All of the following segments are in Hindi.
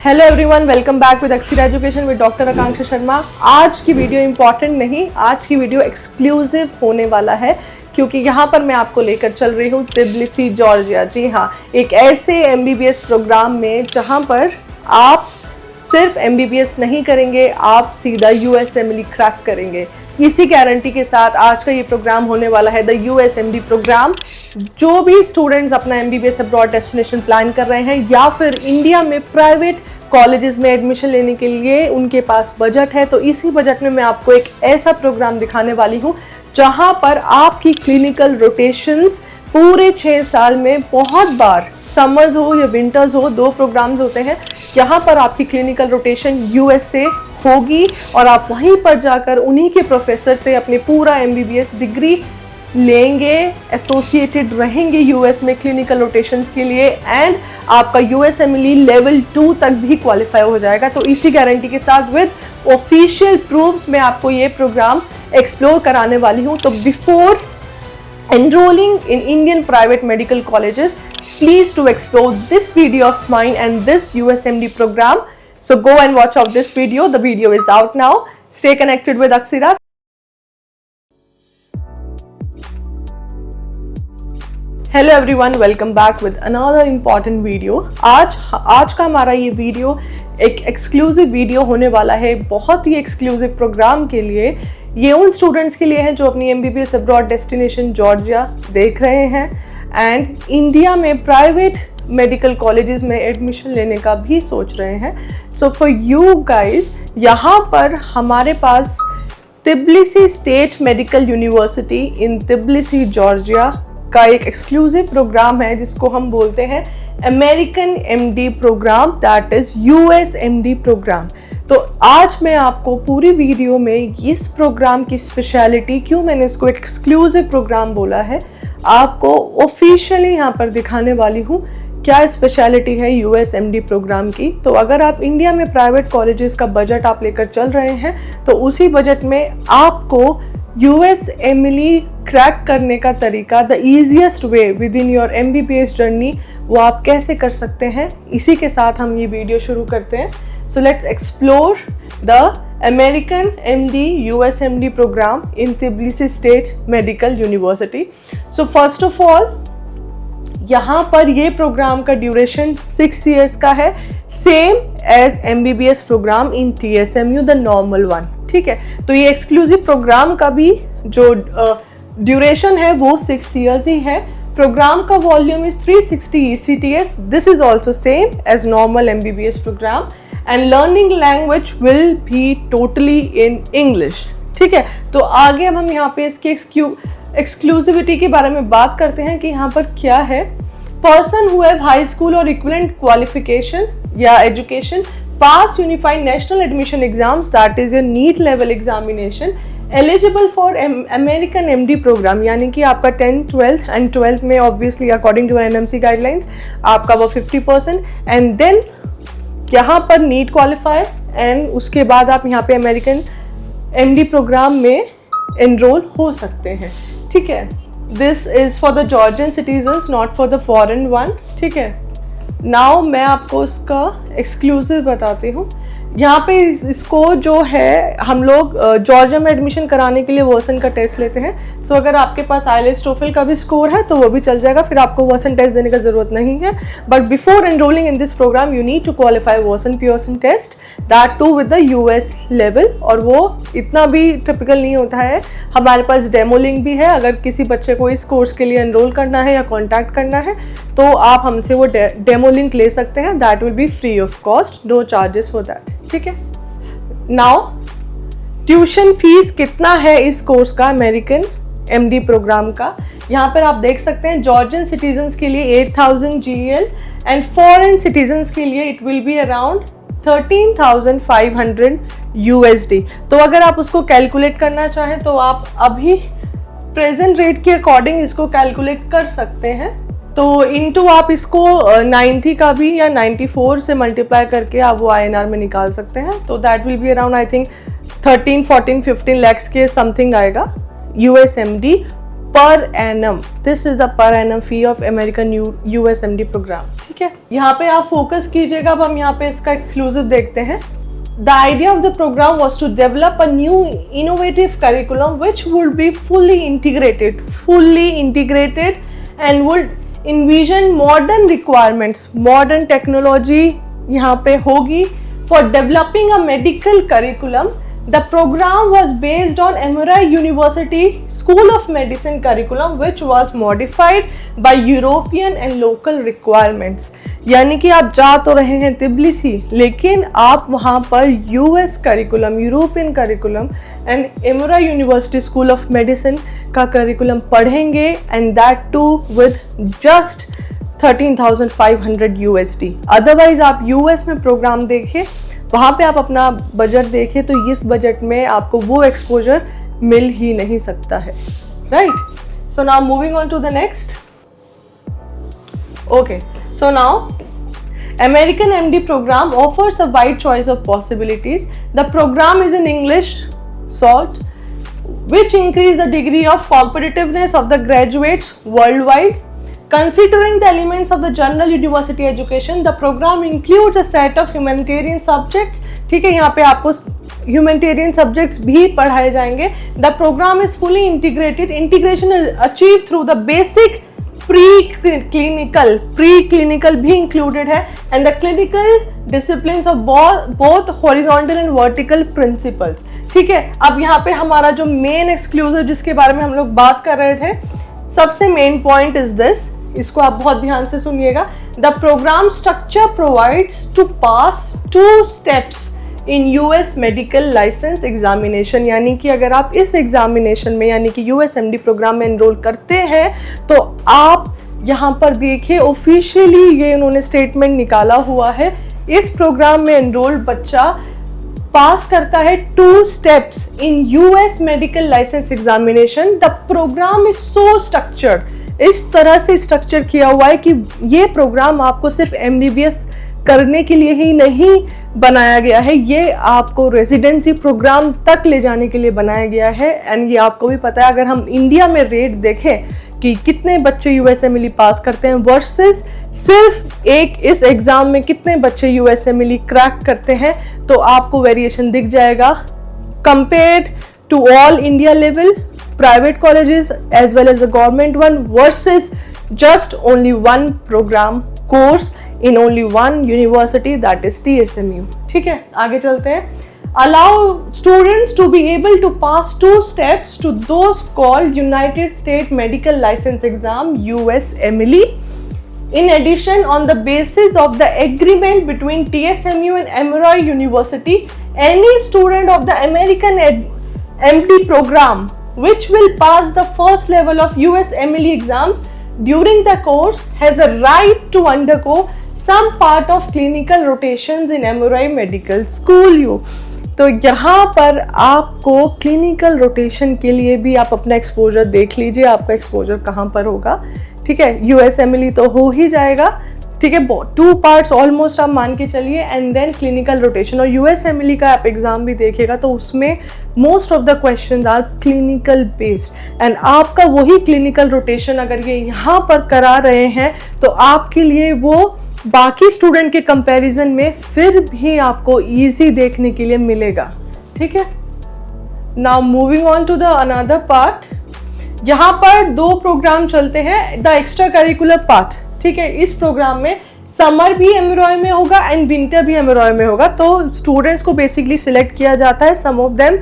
Hello everyone, welcome back with Akshara education with doctor Akanksha Sharma. आज की वीडियो इंपॉर्टेंट नहीं, आज की वीडियो एक्सक्लूसिव होने वाला है क्योंकि यहाँ पर मैं आपको लेकर चल रही हूँ तिबिलिसी जॉर्जिया। जी हाँ, एक ऐसे एमबीबीएस प्रोग्राम में जहाँ पर आप सिर्फ एमबीबीएस नहीं करेंगे, आप सीधा यूएसएमडी क्रैक करेंगे। इसी गारंटी के साथ आज का ये प्रोग्राम होने वाला है, द यूएसएमडी प्रोग्राम। जो भी स्टूडेंट्स अपना एमबीबीएस अब्रॉड डेस्टिनेशन प्लान कर रहे हैं या फिर इंडिया में प्राइवेट कॉलेजेस में एडमिशन लेने के लिए उनके पास बजट है, तो इसी बजट में मैं आपको एक ऐसा प्रोग्राम दिखाने वाली हूँ जहाँ पर आपकी क्लिनिकल रोटेशंस पूरे 6 साल में बहुत बार, समर्स हो या विंटर्स हो, 2 प्रोग्राम्स होते हैं, यहाँ पर आपकी क्लिनिकल रोटेशन यूएसए होगी और आप वहीं पर जाकर उन्हीं के प्रोफेसर से अपने पूरा एमबीबीएस डिग्री लेंगे, एसोसिएटेड रहेंगे यूएस में क्लिनिकल रोटेशंस के लिए एंड आपका यूएसएमडी लेवल 2 तक भी क्वालिफाई हो जाएगा। तो इसी गारंटी के साथ विद ऑफिशियल प्रूफ्स मैं आपको ये प्रोग्राम एक्सप्लोर कराने वाली हूँ। तो before enrolling in Indian private medical colleges, please to explore this video of mine and this USMD program. So go and watch out this video. The video is out now. Stay connected with Aksira. Hello everyone, welcome back with another important video. आज का हमारा ये वीडियो एक एक्सक्लूसिव वीडियो होने वाला है, बहुत ही एक्सक्लूसिव प्रोग्राम के लिए। ये उन स्टूडेंट्स के लिए हैं जो अपनी एमबीबीएस अब्रॉड डेस्टिनेशन जॉर्जिया देख रहे हैं एंड इंडिया में प्राइवेट मेडिकल कॉलेजेस में एडमिशन लेने का भी सोच रहे हैं। सो फॉर यू गाइज, यहाँ पर हमारे पास Tbilisi state medical university in Tbilisi Georgia का एक एक्सक्लूसिव प्रोग्राम है जिसको हम बोलते हैं American MD programme, that is US MD programme. तो आज मैं आपको पूरी वीडियो में इस प्रोग्राम की स्पेशलिटी, क्यों मैंने इसको एक एक्सक्लूसिव प्रोग्राम बोला है, आपको ऑफिशियली यहाँ पर दिखाने वाली हूँ क्या स्पेशलिटी है यूएसएमडी प्रोग्राम की। तो अगर आप इंडिया में प्राइवेट कॉलेजेस का बजट आप लेकर चल रहे हैं तो उसी बजट में आपको यूएसएमडी क्रैक करने का तरीका, the easiest way with in your MBBS journey, वो आप कैसे कर सकते हैं, इसी के साथ हम ये वीडियो शुरू करते हैं। So let's explore the American MD USMD program in Tbilisi State Medical University. So first of all, यहाँ पर ये प्रोग्राम का ड्यूरेशन 6 years का है, same as MBBS programme in TSMU the normal one. ठीक है, तो ये एक्सक्लूसिव प्रोग्राम का भी जो ड्यूरेशन है वो 6 years ही है। प्रोग्राम का volume is 360 ECTS. This is also same as normal MBBS program. And learning language will be totally in English. ठीक है, तो आगे अब हम यहाँ पे इसकी एक्सक्लूसिविटी के बारे में बात करते हैं कि यहाँ पर क्या है। Person who have high school और इक्विवेलेंट क्वालिफिकेशन या education pass unified national admission exams, that is your NEET level examination, eligible for American MD programme, यानी कि आपका 10th 12th एंड 12th में obviously according to NMC guidelines आपका वो 50% एंड देन यहाँ पर नीट क्वालिफाई एंड उसके बाद आप यहाँ पे अमेरिकन एमडी प्रोग्राम में एनरोल हो सकते हैं। ठीक है, this is for the Georgian citizens, not for the foreign one. ठीक है, नाउ मैं आपको इसका एक्सक्लूसिव बताती हूँ। यहाँ पे इसको जो है हम लोग जॉर्जिया में एडमिशन कराने के लिए वर्सन का टेस्ट लेते हैं। सो अगर आपके पास आईएलटीएस टोफल का भी स्कोर है तो वो भी चल जाएगा, फिर आपको वर्सन टेस्ट देने का ज़रूरत नहीं है। But before enrolling in this programme you need to qualify Versant Pearson test, that too with the US level, और वो इतना भी टिपिकल नहीं होता है। हमारे पास डेमो लिंक भी है, अगर किसी बच्चे को इस कोर्स के लिए एनरोल करना है या कॉन्टैक्ट करना है तो आप हमसे वो डेमो लिंक ले सकते हैं। That will be free of cost, no charges for that. ठीक है, नाउ ट्यूशन फीस कितना है इस कोर्स का, अमेरिकन एमडी प्रोग्राम का, यहाँ पर आप देख सकते हैं। जॉर्जियन सिटीजन्स के लिए 8,000 GL एंड फॉरेन सिटीजन्स के लिए it will be around 13,500 USD। तो अगर आप उसको कैलकुलेट करना चाहें तो आप अभी प्रेजेंट रेट के अकॉर्डिंग इसको कैलकुलेट कर सकते हैं। तो इनटू आप इसको 90 का भी या 94 से मल्टीप्लाई करके आप वो INR में निकाल सकते हैं। तो that will be around I think 13, 14, 15 lakhs के समथिंग आएगा USMD per annum. This is the per annum fee of American USMD program. ठीक है, यहाँ पे आप फोकस कीजिएगा। अब हम यहाँ पे इसका एक्सक्लूसिव देखते हैं। The idea of the program was to develop a new innovative curriculum which would be fully integrated and would envision modern requirements, modern technology यहाँ पे होगी for developing a medical curriculum. The program was based on Emory University School of Medicine curriculum which was modified by European and local requirements. यानी कि आप जा तो रहे हैं तिब्लिसी, लेकिन आप वहाँ पर US curriculum, European curriculum and Emory University School of Medicine का करिकुलम पढ़ेंगे, and that too with just 13,500 USD। Otherwise आप US में प्रोग्राम देखें, वहाँ पे आप अपना बजट देखें तो इस बजट में आपको वो एक्सपोजर मिल ही नहीं सकता है, right. So now moving on to the next. Okay, so now American MD program offers a wide choice of possibilities. The program is in English sort, which increase the degree of competitiveness of the graduates worldwide. Considering the elements of the general university education, the program includes a set of humanitarian subjects. ठीक है, यहाँ पे आपको humanitarian subjects भी पढ़ाए जाएंगे. The program is fully integrated. Integration is achieved through the basic pre-clinical भी included है, and the clinical disciplines of both horizontal and vertical principles. ठीक है, अब यहाँ पे हमारा जो मेन एक्सक्लूसिव जिसके बारे में हम लोग बात कर रहे थे, सबसे मेन पॉइंट इज दिस, इसको आप बहुत ध्यान से सुनिएगा। The programme structure provides to pass 2 steps in US medical licence examination. यानी कि अगर आप इस एग्जामिनेशन में यानी कि USMD प्रोग्राम में एनरोल करते हैं तो आप यहाँ पर देखिए ऑफिशियली ये उन्होंने स्टेटमेंट निकाला हुआ है, इस प्रोग्राम में एनरोल बच्चा पास करता है 2 steps in US medical licence examination. The programme is so structured, इस तरह से स्ट्रक्चर किया हुआ है कि ये प्रोग्राम आपको सिर्फ MBBS करने के लिए ही नहीं बनाया गया है, ये आपको रेजिडेंसी प्रोग्राम तक ले जाने के लिए बनाया गया है। एंड ये आपको भी पता है, अगर हम इंडिया में रेट देखें कि कितने बच्चे USMLE पास करते हैं वर्सेस सिर्फ एक इस एग्जाम में कितने बच्चे USMLE क्रैक करते हैं, तो आपको वेरिएशन दिख जाएगा। Compared to all India level private colleges as well as the government one versus just only one program course in only one university, that is TSMU। ठीक है, आगे चलते हैं। Allow students to be able to pass 2 steps to those called United States Medical License Exam USMLE. In addition, on the basis of the agreement between TSMU and Emory University, any student of the American MD program which will pass the first level of USMLE exams during the course has a right to undergo some part of clinical rotations in Emory Medical School। तो यहाँ पर आपको क्लिनिकल रोटेशन के लिए भी आप अपना एक्सपोजर देख लीजिए, आपका एक्सपोजर कहाँ पर होगा। ठीक है, USMLE तो हो ही जाएगा, ठीक है, 2 parts ऑलमोस्ट आप मान के चलिए, एंड देन क्लिनिकल रोटेशन। और USMLE का आप एग्जाम भी देखिएगा तो उसमें most of the questions are clinical based, and आपका वही क्लिनिकल रोटेशन अगर ये यहाँ पर करा रहे हैं तो आपके लिए वो बाकी स्टूडेंट के कंपैरिजन में फिर भी आपको इजी देखने के लिए मिलेगा। ठीक है, now moving on to the another part. यहाँ पर 2 प्रोग्राम चलते हैं, द एक्स्ट्रा करिकुलर पार्ट। ठीक है, इस प्रोग्राम में समर भी एमरॉय में होगा एंड विंटर भी एमरॉय में होगा। तो स्टूडेंट्स को बेसिकली सिलेक्ट किया जाता है, सम ऑफ देम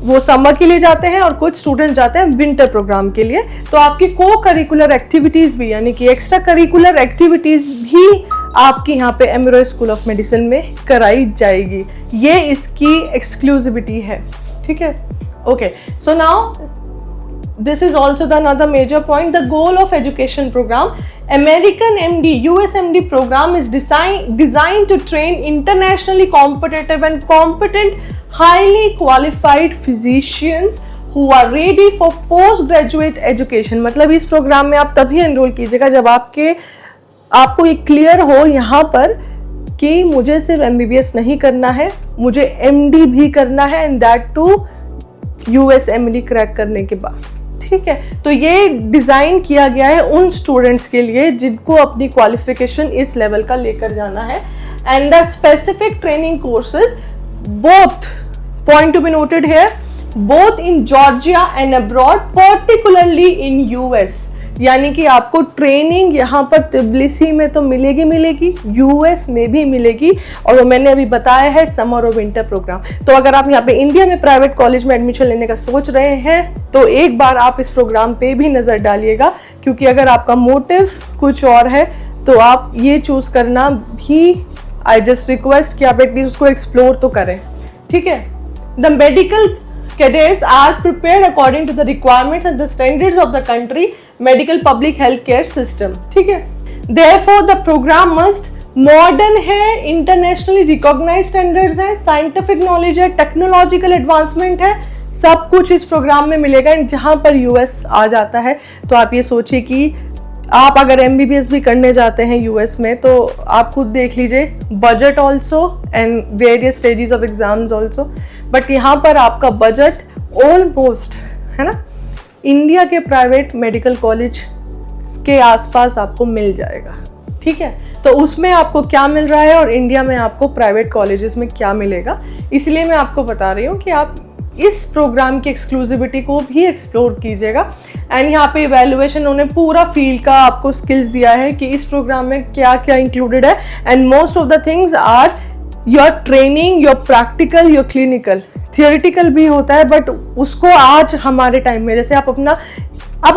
वो समर के लिए जाते हैं और कुछ स्टूडेंट जाते हैं विंटर प्रोग्राम के लिए। तो आपकी को करिकुलर एक्टिविटीज़ भी यानी कि एक्स्ट्रा करिकुलर एक्टिविटीज़ भी आपकी यहाँ पे एमरॉय स्कूल ऑफ मेडिसिन में कराई जाएगी, ये इसकी एक्सक्लूसिविटी है। ठीक है, okay, so now this is also the another major point. The goal of education program, American MD USMD program is designed to train internationally competitive and competent highly qualified physicians who are ready for postgraduate education। मतलब इस प्रोग्राम में आप तभी एनरोल कीजिएगा जब आपको ये क्लियर हो यहाँ पर कि मुझे सिर्फ MBBS नहीं करना है, मुझे MD भी करना है, and that too USMLE crack करने के बाद। ठीक है, तो ये डिज़ाइन किया गया है उन स्टूडेंट्स के लिए जिनको अपनी क्वालिफिकेशन इस लेवल का लेकर जाना है। And the specific training courses both, point to be noted here, both in Georgia and abroad, particularly in US. यानी कि आपको ट्रेनिंग यहाँ पर तिब्लिसी में तो मिलेगी, यूएस में भी मिलेगी, और वो मैंने अभी बताया है समर और विंटर प्रोग्राम। तो अगर आप यहाँ पे इंडिया में प्राइवेट कॉलेज में एडमिशन लेने का सोच रहे हैं तो एक बार आप इस प्रोग्राम पे भी नज़र डालिएगा, क्योंकि अगर आपका मोटिव कुछ और है तो आप ये चूज करना भी, आई जस्ट रिक्वेस्ट कि आप एटलीस्ट उसको एक्सप्लोर तो करें, ठीक है। The medical cadets are prepared according to the requirements and the standards of the country medical public health care system, ठीक है। Therefore the program must modern है, internationally recognized standards है, scientific knowledge है, technological advancement है, सब कुछ इस प्रोग्राम में मिलेगा। जहाँ पर यूएस आ जाता है तो आप ये सोचिए कि आप अगर MBBS भी करने जाते हैं यूएस में तो आप खुद देख लीजिए, budget also and various stages of exams also, but यहाँ पर आपका बजट ऑलमोस्ट, है ना, इंडिया के प्राइवेट मेडिकल कॉलेज के आसपास आपको मिल जाएगा, ठीक है। तो उसमें आपको क्या मिल रहा है और इंडिया में आपको प्राइवेट कॉलेजेस में क्या मिलेगा, इसलिए मैं आपको बता रही हूँ कि आप इस प्रोग्राम की एक्सक्लूसिविटी को भी एक्सप्लोर कीजिएगा। एंड यहाँ पे इवैल्यूएशन उन्होंने पूरा फील्ड का आपको स्किल्स दिया है कि इस प्रोग्राम में क्या क्या इंक्लूडेड है, and most of the things are your training, your practical, your clinical. Theoretical भी होता है बट उसको आज हमारे टाइम में, जैसे आप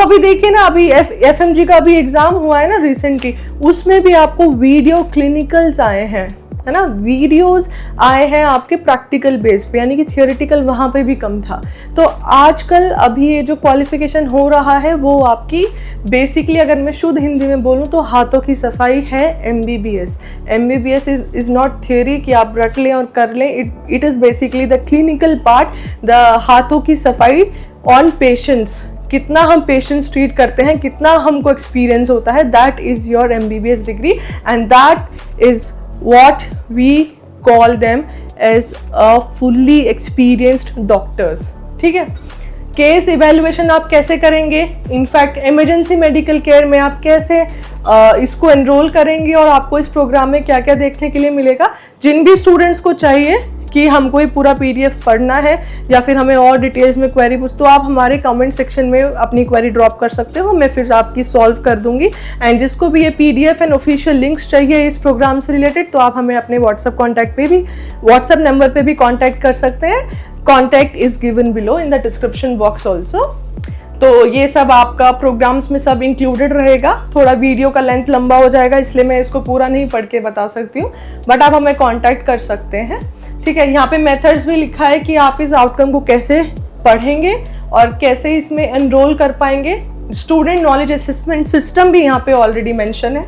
अभी देखिए ना, अभी FMG का भी एग्जाम हुआ है ना रिसेंटली, उसमें भी आपको वीडियो क्लिनिकल्स आए हैं, है ना, वीडियोस आए हैं आपके प्रैक्टिकल बेस्ड पे, यानी कि थियोरिटिकल वहाँ पे भी कम था। तो आजकल अभी ये जो क्वालिफिकेशन हो रहा है वो आपकी बेसिकली, अगर मैं शुद्ध हिंदी में बोलूँ तो हाथों की सफाई है MBBS। MBBS is not theory कि आप रट लें और कर लें, it is basically the clinical part, the हाथों की सफाई ऑन पेशेंट्स, कितना हम पेशेंट्स ट्रीट करते हैं, कितना हमको एक्सपीरियंस होता है, that is your MBBS degree and that is what we call them as a fully experienced doctors, ठीक है। केस इवैल्यूएशन आप कैसे करेंगे, इनफैक्ट इमरजेंसी मेडिकल केयर में आप कैसे इसको एनरोल करेंगे और आपको इस प्रोग्राम में क्या क्या देखने के लिए मिलेगा। जिन भी स्टूडेंट्स को चाहिए कि हमको ये पूरा PDF पढ़ना है या फिर हमें और डिटेल्स में क्वेरी पूछ, तो आप हमारे कमेंट सेक्शन में अपनी क्वेरी ड्रॉप कर सकते हो, मैं फिर आपकी सॉल्व कर दूंगी। एंड जिसको भी ये PDF एंड ऑफिशियल लिंक्स चाहिए इस प्रोग्राम से रिलेटेड तो आप हमें अपने व्हाट्सएप नंबर पे भी कॉन्टैक्ट कर सकते हैं। Contact is given below in the description box also. तो ये सब आपका प्रोग्राम्स में सब इंक्लूडेड रहेगा। थोड़ा वीडियो का लेंथ लंबा हो जाएगा इसलिए मैं इसको पूरा नहीं पढ़ के बता सकती हूँ, बट आप हमें कॉन्टैक्ट कर सकते हैं, ठीक है। यहाँ पे मेथड्स भी लिखा है कि आप इस आउटकम को कैसे पढ़ेंगे और कैसे इसमें एनरोल कर पाएंगे। स्टूडेंट नॉलेज असेसमेंट सिस्टम भी यहाँ पे ऑलरेडी मेंशन है,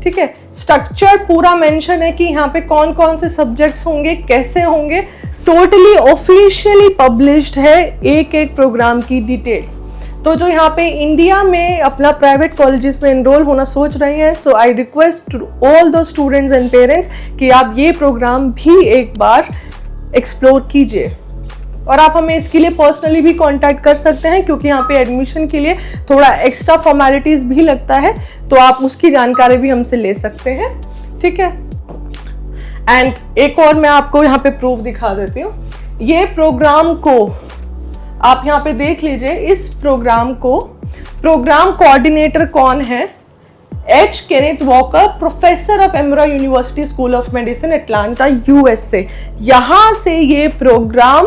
ठीक है। स्ट्रक्चर पूरा मेंशन है कि यहाँ पे कौन कौन से सब्जेक्ट्स होंगे, कैसे होंगे, टोटली ऑफिशियली पब्लिश्ड है एक एक प्रोग्राम की डिटेल। तो जो यहाँ पे इंडिया में अपना प्राइवेट कॉलेजेस में एनरोल होना सोच रहे हैं, सो आई रिक्वेस्ट ऑल दो स्टूडेंट्स एंड पेरेंट्स कि आप ये प्रोग्राम भी एक बार एक्सप्लोर कीजिए। और आप हमें इसके लिए पर्सनली भी कांटेक्ट कर सकते हैं क्योंकि यहाँ पे एडमिशन के लिए थोड़ा एक्स्ट्रा फॉर्मेलिटीज़ भी लगता है, तो आप उसकी जानकारी भी हमसे ले सकते हैं, ठीक है। एंड एक और मैं आपको यहाँ पे प्रूफ दिखा देती हूँ। ये प्रोग्राम को आप यहाँ पे देख लीजिए, इस प्रोग्राम को प्रोग्राम कोऑर्डिनेटर कौन है? H. Kenneth Walker, professor of Emory University School of Medicine Atlanta USA। यहाँ से ये प्रोग्राम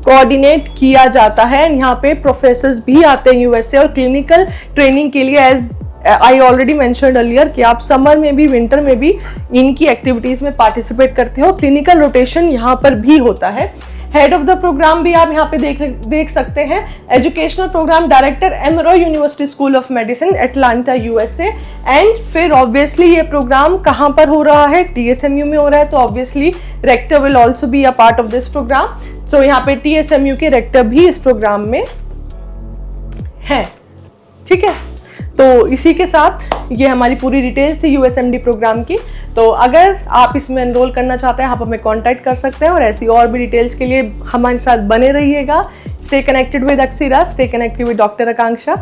कोऑर्डिनेट किया जाता है। यहाँ पे प्रोफेसर्स भी आते हैं USA और क्लिनिकल ट्रेनिंग के लिए, as I already mentioned earlier कि आप समर में भी विंटर में भी इनकी एक्टिविटीज में पार्टिसिपेट करते हो। क्लिनिकल रोटेशन यहाँ पर भी होता है। हेड ऑफ द प्रोग्राम भी आप यहाँ पे देख सकते हैं, educational program director Emory University School of Medicine Atlanta USA। And फिर ऑब्वियसली ये प्रोग्राम कहाँ पर हो रहा है? TSMU में हो रहा है, तो obviously rector will also be a part of this program. So यहाँ पे TSMU के रेक्टर भी इस प्रोग्राम में है, ठीक है। तो इसी के साथ ये हमारी पूरी डिटेल्स थी USMD प्रोग्राम की। तो अगर आप इसमें एनरोल करना चाहते हैं आप हमें कांटेक्ट कर सकते हैं, और ऐसी और भी डिटेल्स के लिए हमारे साथ बने रहिएगा। स्टे कनेक्टेड विद अक्सीरा, stay connected with doctor Akanksha.